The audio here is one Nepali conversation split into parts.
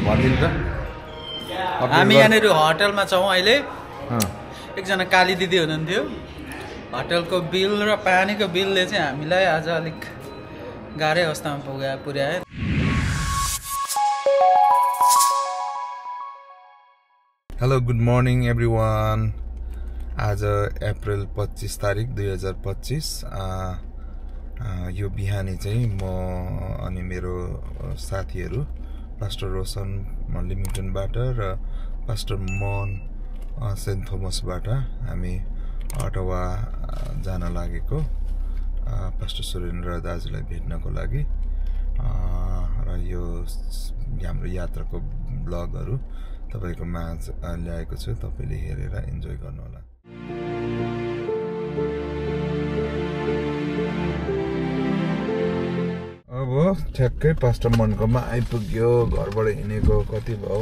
भनिदिनु त हामी यहाँनिर होटलमा छौँ अहिले एकजना काली दिदी हुनुहुन्थ्यो होटलको बिल र पानीको बिलले चाहिँ हामीलाई आज अलिक गाह्रै अवस्थामा पुर्यायो हेलो गुड मर्निङ एभ्रिवान आज अप्रिल 25 तारिक 2025 यो बिहानी चाहिँ म अनि मेरो साथीहरू पास्टर रोशन लिमिटनबाट र पास्टर मन सेन्ट थोमसबाट हामी अटवा जान लागेको पास्टर सुरेन्द्र दाजुलाई भेट्नको लागि र यो हाम्रो यात्राको ब्लगहरू तपाईको माझ ल्याएको छु तपाईले हेरेर इन्जोय गर्नु होला अब ठ्याक्कै पास्टर मनकोमा आइपुग्यो घरबाट हिँडेको कति भयो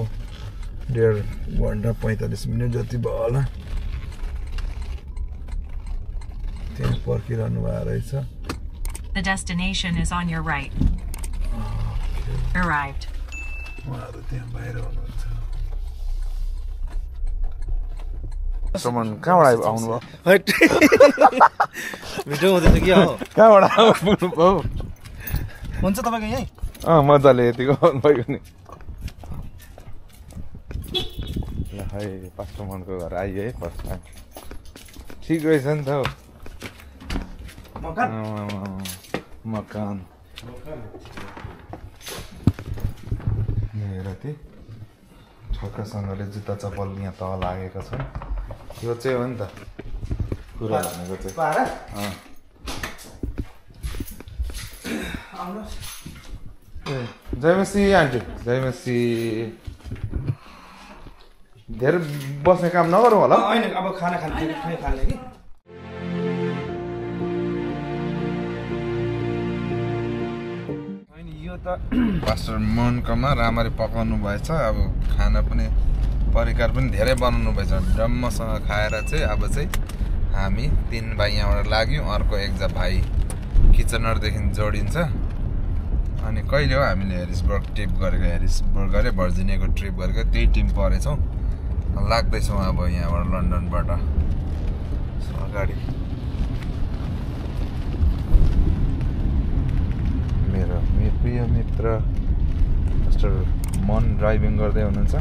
1.5 घण्टा 45 मिनट जति भयो होला त्यहाँ पर्खिरहनु भएको रहेछ The destination is on your right. Arrived. उहाँहरू त्यहाँ बाहिर हुनुहुन्छ सामान कहाँबाट आउनुभयो भिडियो हुँदैछ कि हो कहाँबाट आउनुभयो हुन्छ तपाईको यही मजाले यतिको भयो नि ल है पास्टर मनको घर आइयो है फर्स्ट टाइम ठिक रहेछ नि त मकान हेर ती ठक्कासँगले जुत्ता चप्पल यहाँ तल लागेको छ यो चाहिँ हो नि त कुरा भनेको चाहिँ जयमसी आन्टी जयमसी धेरै बस्ने काम नगरौँ होला हैन अब खाना खाने कि पास्टर मनकोमा राम्ररी पकाउनु भएछ अब खाना पनि परिकार पनि धेरै बनाउनु भएछ डम्मसँग खाएर चाहिँ अब चाहिँ हामी 3 भाइ यहाँबाट लाग्यौँ अर्को एकजना भाइ किचनरदेखि जोडिन्छ अनि कहिले हो हामीले हेरिसबर्ग ट्रिप गरेको हेरिसबर्ग गरे भर्जिनियाको ट्रिप गरेको त्यही टिम परेछौँ लाग्दैछौँ अब यहाँबाट लन्डनबाट अगाडि मेरो प्रिय मित्र मिस्टर मन ड्राइभिङ गर्दै हुनुहुन्छ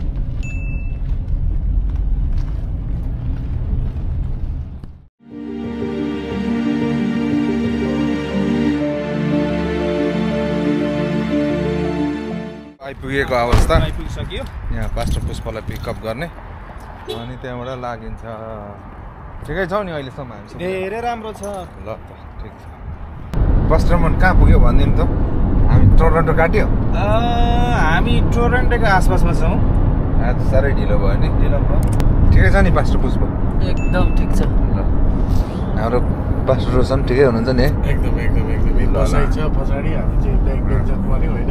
आइपुगेको अवस्था आइपुगिसक्यो यहाँ पास्टर पुष्पलाई पिकअप गर्ने अनि त्यहाँबाट लागिन्छ ठिकै छौ नि अहिलेसम्म हामी धेरै राम्रो छ ल त ठिक छ पास्टर मन कहाँ पुग्यो भनिदिनु त हामी टोरन्टो काट्यो हामी टोरन्टोको आसपासमा छौँ आज साह्रै ढिलो भयो नि ढिलो भयो ठिकै छ नि पास्टर पुष्प एकदम ठिक छ ल हाम्रो पास्टर रोशन ठिकै हुनुहुन्छ नि एकदम बसाइ छ पछाडि हामी चाहिँ एकदम जत पर्यो हैन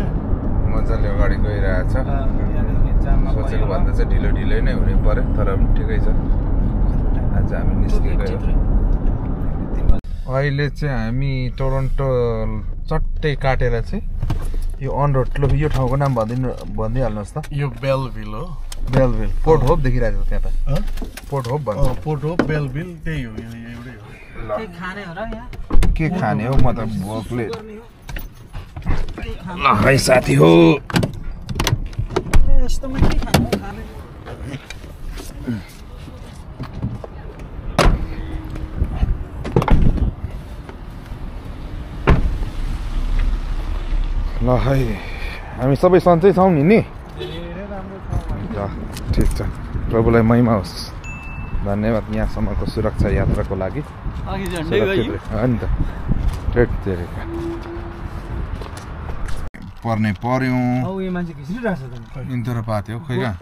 मजाले अगाडि गइरहेछ सोचेको भन्दा चाहिँ ढिलो नै हुने पर्यो तर पनि ठिकै छ आज हामी निस्केको अहिले चाहिँ हामी टोरन्टो चट्टै काटेर चाहिँ यो अन रोड यो ठाउँको नाम भनिदिइहाल्नुहोस् त यो बेलभिल हो बेलभिल पोर्ट होप देखिरहेको छ त्यहाँ त पोर्ट होप भन्छ पोर्ट होप बेलभिल त्यही हो यो एउटै हो के खाने हो र यहाँ के खाने हो म त भोकले ल है साथी हो यस्तोमा के खाने ल है हामी सबै सन्चै छौँ नि ल ठिक छ प्रभुलाई महिमा होस् धन्यवाद यहाँसम्मको सुरक्षा यात्राको लागि नि त पर्ने पर्यौँ इन्टर पाथ्यो खोइ कहाँ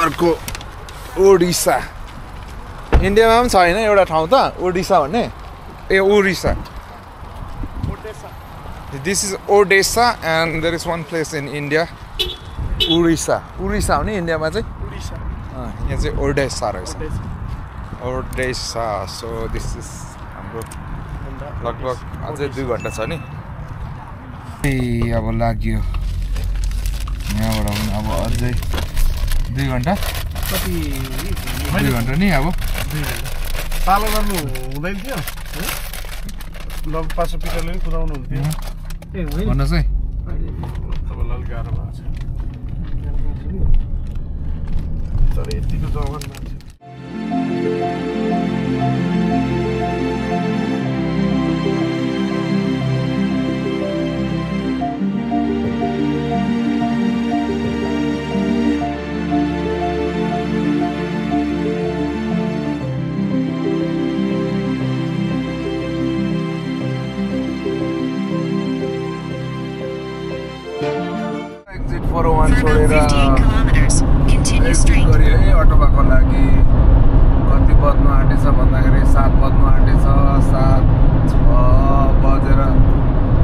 अर्को ओडिसा इन्डियामा पनि छैन एउटा ठाउँ त ओडिसा भन्ने ए Odisha this is Odesa and there is one place in India Odisha हो नि इन्डियामा चाहिँ यहाँ चाहिँ ओडेसा रहेछ our day so this is हाम्रो लगभग अझै 2 घण्टा छ नि अब लाग्यो यहाँबाट अब अझै 2 घण्टा कति 2 घण्टा नि अब पालो गर्नु हुँदैन थियो ल पासो पिटरले पनि कुदाउनु हुन्थ्यो भन्नुहोस् है तपाईँलाई अलिक गाह्रो भएको छ तर यतिको जवान मान्छे For about 15 kilometers, continue straight. गऱ्यो है अटोबाको लागि कति बज्नु आँटेछ भन्दाखेरि 7 बज्नु आँटेछ 7:06 बजेर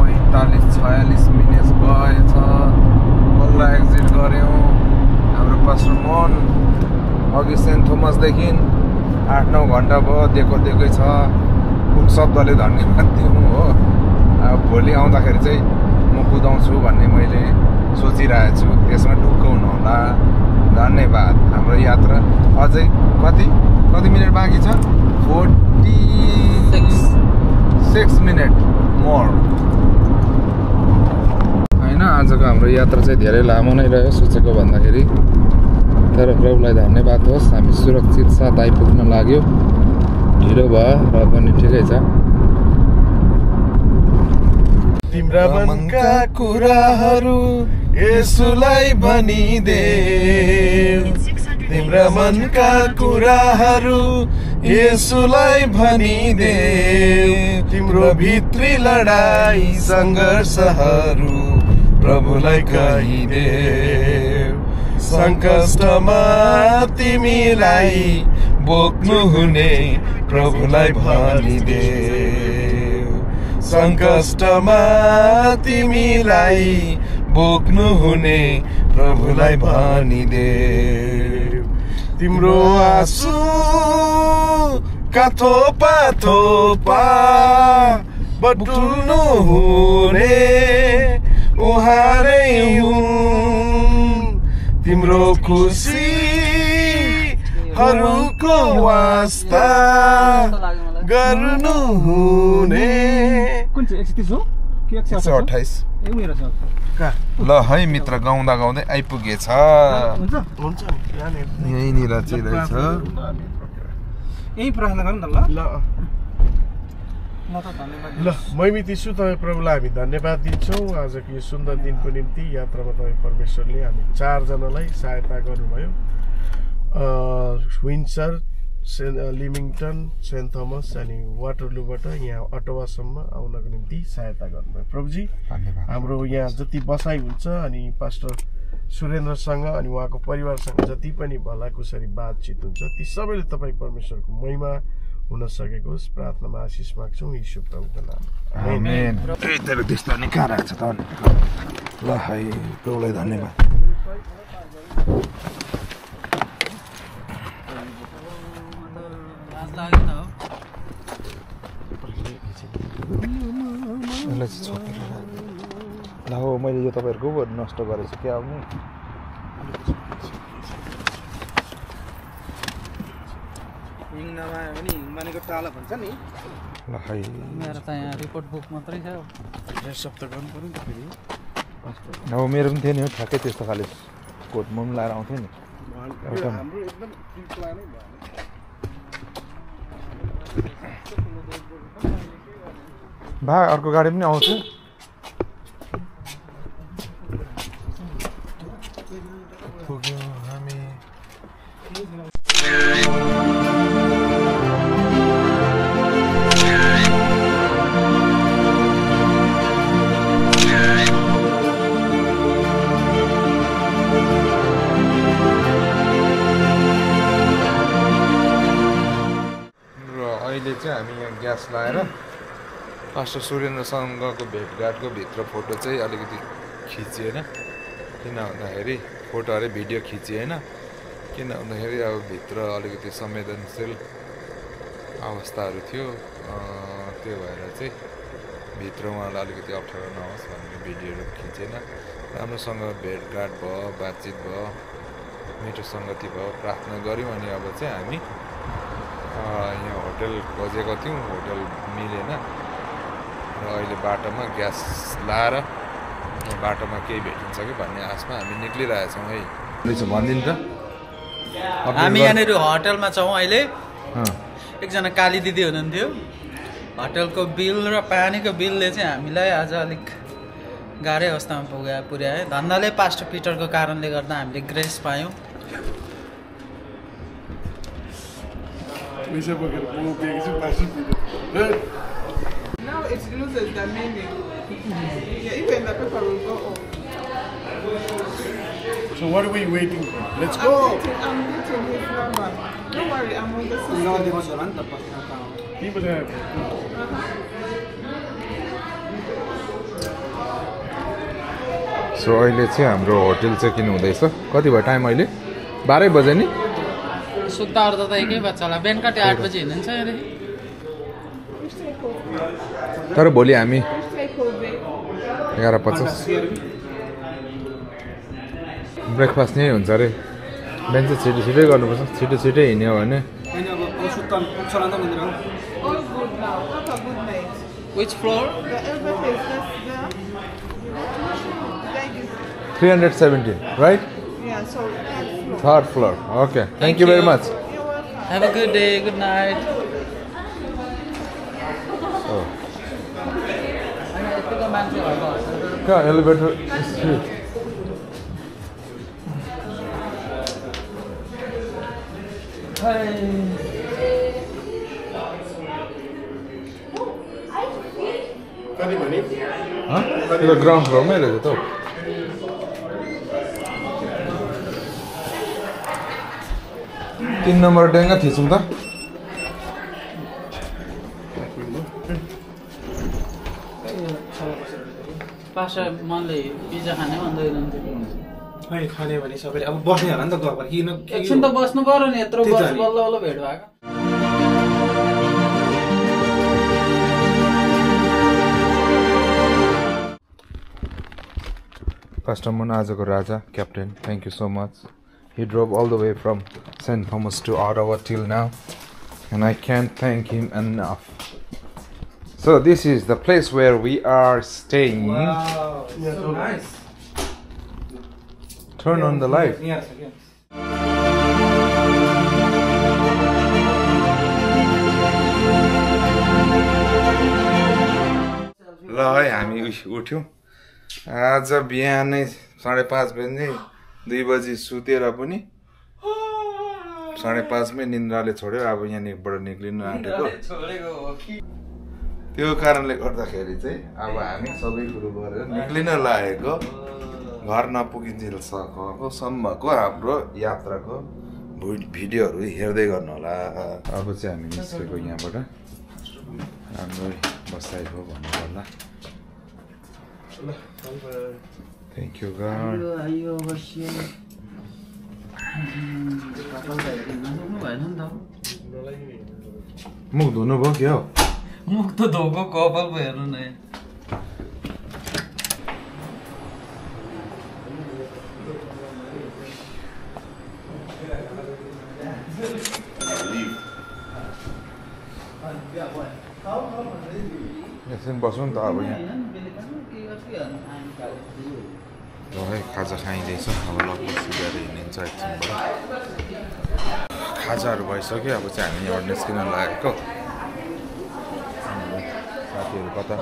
45-46 मिनट गएछ बल्ल एक्जिट गऱ्यौँ हाम्रो पास्टर मोहन अघि सेन्ट थोमसदेखि 8-9 घण्टा भयो दिएकै छ कुन शब्दले धन्यवाद दिउँ हो अब भोलि आउँदाखेरि चाहिँ म कुदाउँछु भन्ने मैले सोचिरहेको छु त्यसमा ढुक्क हुनुहोला धन्यवाद हाम्रो यात्रा अझै कति मिनट बाँकी छ 46 मिनट मोर होइन आजको हाम्रो यात्रा चाहिँ धेरै लामो नै रह्यो सोचेको भन्दाखेरि तर प्रभुलाई धन्यवाद होस् हामी सुरक्षित साथ आइपुग्न लाग्यो ढिलो भयो र पनि ठिकै छ तिम्रा मनका कुराहरू येशूलाई भनिदेऊ तिम्रा मनका कुराहरू येशूलाई भनिदेऊ तिम्रो भित्री लडाई सङ्घर्षहरू प्रभुलाई कहिदेऊ सङ्कष्टमा तिमीलाई बोक्नु हुने प्रभुलाई भनिदेऊ सङ्कष्टमा तिमीलाई बोक्नु हुने प्रभुलाई भनिदेऊ तिम्रो आँसु का थोपा थोपा बटुल्नु हुने उहाँरै हुन् तिम्रो खुसीहरूको वास्ता गर्नु हुने कुन चाहिँ 130 हो कि 128 ए मेरो छ ल है मित्र गाउँदा गाउँदै आइपुगेछ हुन्छ हुन्छ यहीँनिर चाहिँ रहेछ यही प्रार्थना गर्नु त ल ल त धन्यवाद ल मैमित यीशु तपाईँ प्रभुलाई हामी धन्यवाद दिन्छौँ आजको यो सुन्दर दिनको निम्ति यात्रामा तपाईँ परमेश्वरले हामी 4 जनालाई सहायता गर्नुभयो विन्सर लिमिङटन सेन्ट थोमस अनि वाटरलूबाट यहाँ अटोवासम्म आउनको निम्ति सहायता गर्नुभयो प्रभुजी हाम्रो यहाँ जति बसाइ हुन्छ अनि पास्टर सुरेन्द्रसँग अनि उहाँको परिवारसँग जति पनि भलाकुसारी बातचित हुन्छ ती सबैले तपाईँ परमेश्वरको महिमा हुन सकेको होस् प्रार्थनामा आशिष माग्छौँ यीशु प्रभुको नाम आमेन तेरो त्यस्तो नि कहाँ राख्छ त ल है प्रभुलाई धन्यवाद ल हो मैले यो तपाईँहरूको नष्ट गरेछु क्या अब हिङ नमायो भने हिङ मानेको टाला भन्छ नि ल है मेरो त यहाँ रिपोर्ट बुक मात्रै छ सब त गर्नु पर्यो नि त फेरि अब मेरो पनि थियो नि हो ठ्याक्कै त्यस्तो खाले कोट म पनि लाएर आउँथेँ नि हाम्रो एकदम फ्री प्लानै भयो भा अर्को गाडी पनि आउँछ पुग्यौँ हामी अहिले चाहिँ हामी यहाँ ग्यास लाएर पास्टर सुरेन्द्रसँगको भेटघाटको भित्र फोटो चाहिँ अलिकति खिचिएन किन भन्दाखेरि फोटो अरे भिडियो खिचिएन किन भन्दाखेरि अब भित्र अलिकति संवेदनशील अवस्थाहरू थियो त्यो भएर चाहिँ भित्र उहाँलाई अलिकति अप्ठ्यारो नहोस् भनेर भिडियोहरू खिचेन राम्रोसँग भेटघाट भयो बातचित भयो मिठो सङ्गति भयो प्रार्थना गऱ्यौँ अनि अब चाहिँ हामी यहाँ होटल खोजेको थियौँ होटल मिलेन र अहिले बाटोमा ग्यास लाएर बाटोमा केही भेटिन्छ कि भन्ने आशमा हामी निक्लिरहेछौँ है भनिदिनु त हामी यहाँनिर होटलमा छौँ अहिले एकजना काली दिदी हुनुहुन्थ्यो होटलको बिल र पानीको बिलले चाहिँ हामीलाई आज अलिक गाह्रै अवस्थामा पुर्यायो धन्दाले पास्टर पिटरको कारणले गर्दा हामीले ग्रेस पायौँ Now it loses the meaning. Yeah, even the paper will go off. So what are we waiting for? Let's I'm go. meeting his number. Don't worry, I'm on the system. People have. So अहिले चाहिँ हाम्रो होटल चेक इन हुँदैछ कति भयो टाइम अहिले 12 बजे नि सुत्ता अर्दा त एकै बच्चा होला बेलुका 8 बजी हिँड्नुहुन्छ अरे तर भोलि हामी 11:50 ब्रेकफास्ट नै हुन्छ अरे बिहान चाहिँ छिटो गर्नुपर्छ छिटो हिँड्यो भने All good now. Have a good night. Which floor? The elevator is just there. Thank you. 317 right Yeah, so that's third floor okay thank you very much You're welcome. Have a good day, good night. oh अनि यतिको मान्छेहरुको होटल का elevator is here कति भने त्यो ग्राउन्ड फ्लोरमै रहेछ त 3 नम्बर डेङ्गा थिचौँ त पास्टर मनले पिज्जा खाने भन्दै हुनुहुन्थ्यो खै खाने भने सबैले अब बस्ने होला नि त गफर किन एकछिन त बस्नु पर्यो नि यत्रो त्यही त बस नि। बल्ल बल्ल भेट भएको Pastor Mun Ajako Raja, Captain, thank you so much. He drove all the way from St. Thomas to Ottawa till now, and I can't thank him enough. So this is the place where we are staying. Wow, so nice. Turn on the light. Yes, yes. ल है हामी उठ्यौँ आज बिहानै 5:30 बजे 2 बजी सुतेर पनि 5:30 मै निन्द्राले छोड्यो अब यहाँबाट निक्लिनु आँटेको त्यो कारणले गर्दाखेरि चाहिँ अब हामी सबै कुरो गरेर निक्लिन लागेको घर नपुगिन्जेलसम्मको हाम्रो यात्राको भिडियोहरू हेर्दै गर्नु होला अब चाहिँ हामी निस्केको यहाँबाट राम्रो बसाइ हो भन्नु होला Thank you God मुख धुनु भयो क्या हो मुख त धोको कपाल पो हेर्नु न एकछिन बसौँ नि त अब यहाँ ल है खाजा खाइँदैछ अब लगभग सिधै हिँडिन्छ एकछिनबाट खाजाहरू भइसक्यो अब चाहिँ हामी यहाँ निस्किन लागेको साथीहरू कता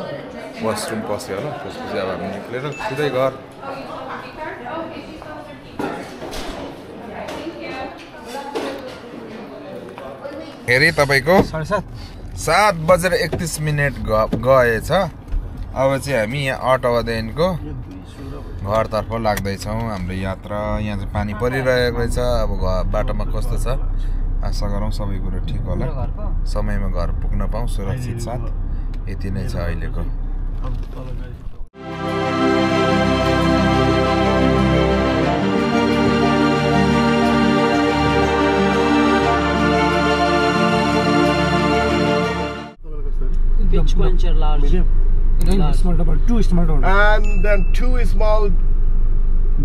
वासरुम पस्यो होला त्यसपछि अब हामी निक्लेर सिधै घर हेरी तपाईँको 7:31 गएछ अब चाहिँ हामी यहाँ अटोवादेखिको घरतर्फ लाग्दैछौँ हाम्रो यात्रा यहाँ चाहिँ पानी परिरहेको छ अब बाटोमा कस्तो छ आशा गरौँ सबै कुरो ठिक होला समयमा घर पुग्न पाऊँ सुरक्षित साथ यति नै छ अहिलेको quencher large. Medium. Small double, 2 small double. And then 2 small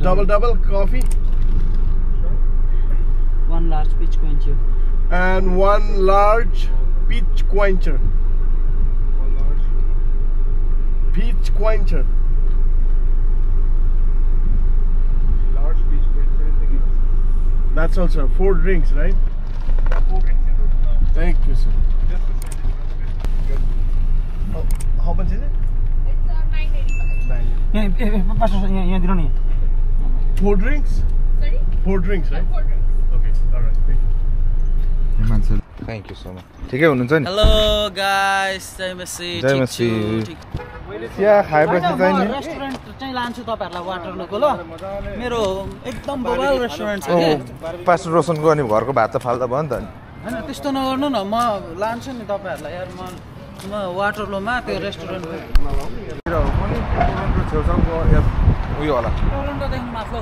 double coffee. 1 large peach quencher. And 1 large peach quencher. Peach quencher. Large peach quencher, anything else? That's also 4 drinks, right? 4 drinks in total. Thank you, sir. Just the same. Oh, how much is it? It's 985. 9. Pastor, यहाँ दिनु नि 4 drinks? Sorry? 4 drinks, right? 4 drinks. Okay, alright, thank you. Thank you so much ठिकै हुनुहुन्छ नि हेलो गाइस जय मसी जय मसी। चिया खाएपछि चाहिँ नि रेस्टुरेन्ट चाहिँ लान्छु तपाईहरुलाई वाटरलूको ल मेरो एकदम बवाल रेस्टुरेन्ट छ के पास्टर रोशनको अनि घरको भात त फाल्दा भयो नि त हैन त्यस्तो नगर्नु न म लान्छु नि तपाईहरुलाई यार म वाटरलूमा त्यो रेस्टुरेन्ट टोरन्टो छेउछाउको उयो होला टोरन्टोदेखि माथि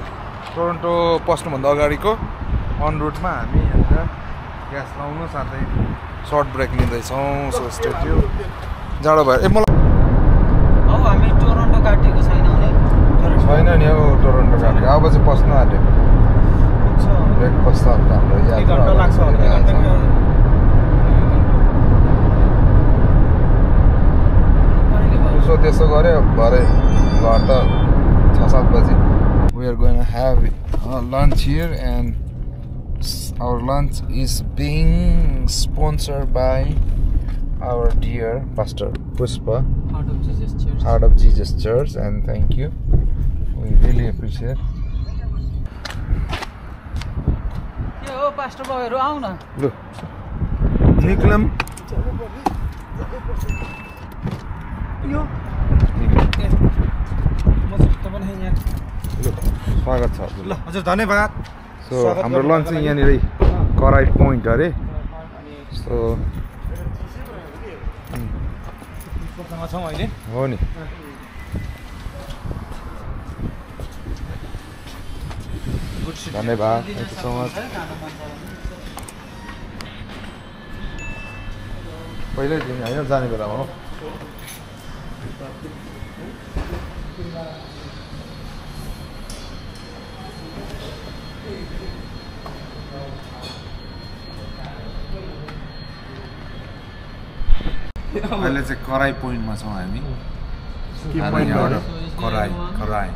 टोरन्टो पस्नुभन्दा अगाडिको अन रुटमा हामी यहाँनिर ग्यास लाउनु साथै सर्ट ब्रेक लिँदैछौँ सो स्टे ट्युन जाडो भयो मलाई हौ हामी टोरन्टो काटेको छैनौँ नि छैन नि हौ टोरन्टो काटेको अब चाहिँ पस्नु आँट्यो ब्रेक पस्दा हाम्रो यात्रा उसो त्यसो गऱ्यो भरे घर त 6-7 बजी we are going to have lunch here and our lunch is being sponsored by our dear Pastor Puspa, Heart of Jesus Church, and thank you. We really appreciate. यो पास्टर बाबुहरु आउ न Look, Niklam. यो Look, स्वागत छ ल हजुर धन्यवाद सो हाम्रो लन्च चाहिँ यहाँनिर कराई पोइन्ट अरे सो छौँ अहिले हो नि धन्यवाद थ्याङ्क यू सो मच पहिल्यै दिन होइन जाने बेलामा हो अहिले चाहिँ कराई पोइन्टमा छौँ हामी कराई कराई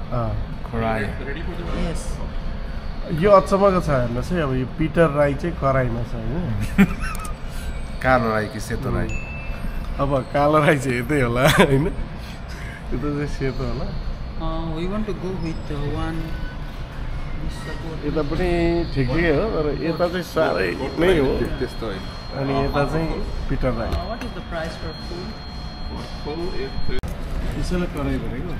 कराई यो अचम्मको छ हेर्नुहोस् है अब यो पिटर राई चाहिँ कराईमा छ होइन कालो राई कि सेतो राई अब कालो राई चाहिँ यतै होला होइन त्यो त चाहिँ सेतो होला we want to go with one यता पनि ठिकै हो तर यता चाहिँ साह्रै नै हो त्यस्तो होइन अनि यता चाहिँ Peter Rai what is the price for food त्यसैलाई कराई भनेको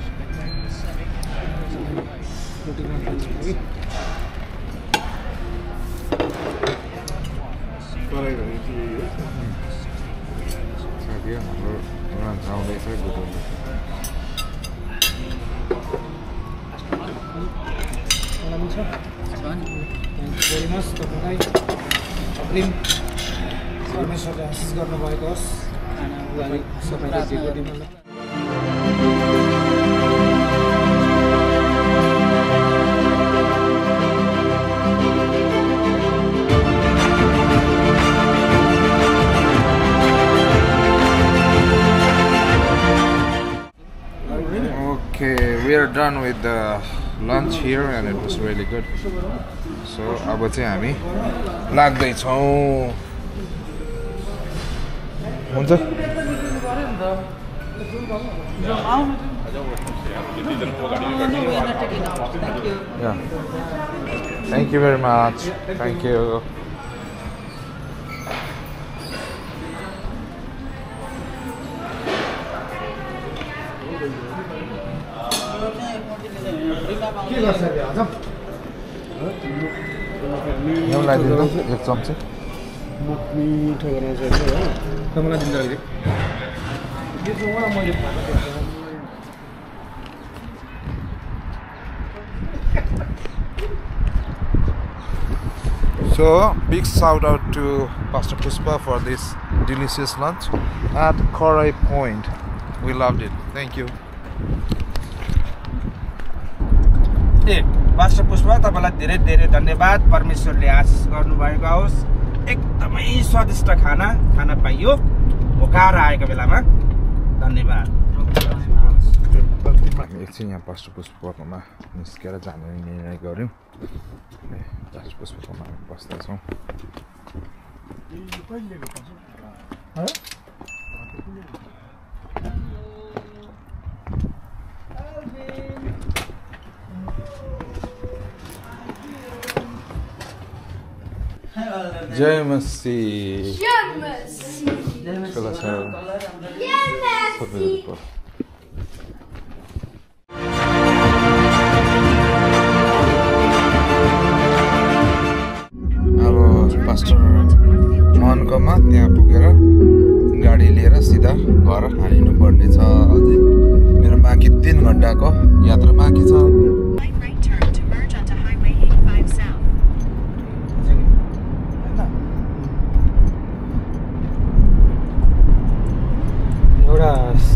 कराई भनेको चाहिँ यही हो साथी हाम्रो लन्च आउँदैछ good thank you very much तपाईँलाई अग्रिम परमेश्वरले आशिष गर्नुभएको होस् खाना सबैलाई दिएको दिनु Okay, we are done with the lunch here and it was really good. So अब चाहिँ हामी लाग्दैछौँ हुन्छ Yeah. Thank you very much. Thank you. के गर्छ अरे हजम यहाँ लगाइदिनु त एक चम्ची मिठो बनाउँछ हो तपाईँलाई दिन्छ अहिले यो चाहिँ उहाँ मैले So big shout out to Pastor Puspa for this delicious lunch at Korai Point. We loved it. Thank you. Pastor Pushpa तपाईलाई धेरै धेरै धन्यवाद परमेश्वरले आशिष गर्नुभएको होस् एकदमै स्वादिष्ट खाना खान पाइयो भोकाएर आएको बेलामा धन्यवाद एकछिन यहाँ पास्टर पुष्पकोमा निस्केर जाने निर्णय गर्यौँ पास्टर पुष्पकोमा बस्दैछौँ जय मसी अब पास्टर मोहनकोमा त्यहाँ पुगेर गाडी लिएर सिधा घर हालिनु पर्ने छ अझै मेरो बाँकी 3 घण्टाको यात्रा बाँकी छ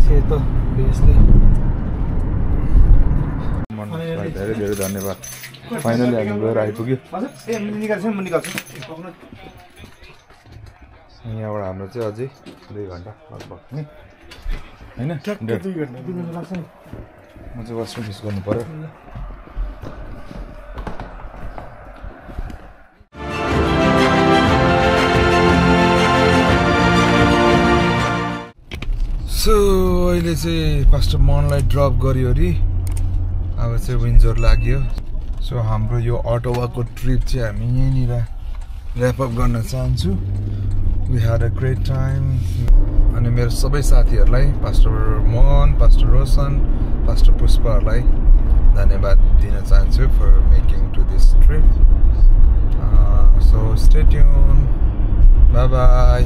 सेतो बेसले धेरै धेरै धन्यवाद फाइनली हामी गएर आइपुग्यो यहाँबाट हाम्रो चाहिँ अझै 2 घण्टा लगभग हैन 2 घण्टा लाग्छ नि म चाहिँ वासरुम युज गर्नु पर्यो सो अहिले चाहिँ पास्टर मोहनलाई ड्रप गरिवरी अब चाहिँ विन्जर लाग्यो सो हाम्रो यो अटोवाको ट्रिप चाहिँ हामी यहीँनिर ऱ्यापअप गर्न चाहन्छु we had a great time अनि मेरो सबै साथीहरूलाई pastor Mohan pastor Roshan pastor पुष्पहरूलाई धन्यवाद दिन चाहन्छु for making to this trip so stay tuned bye bye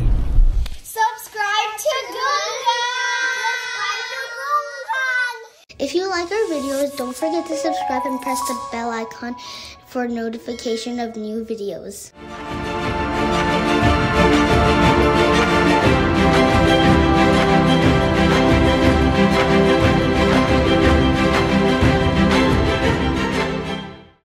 Subscribe to Gungan! If you like our videos, don't forget to subscribe and press the bell icon for notification of new videos.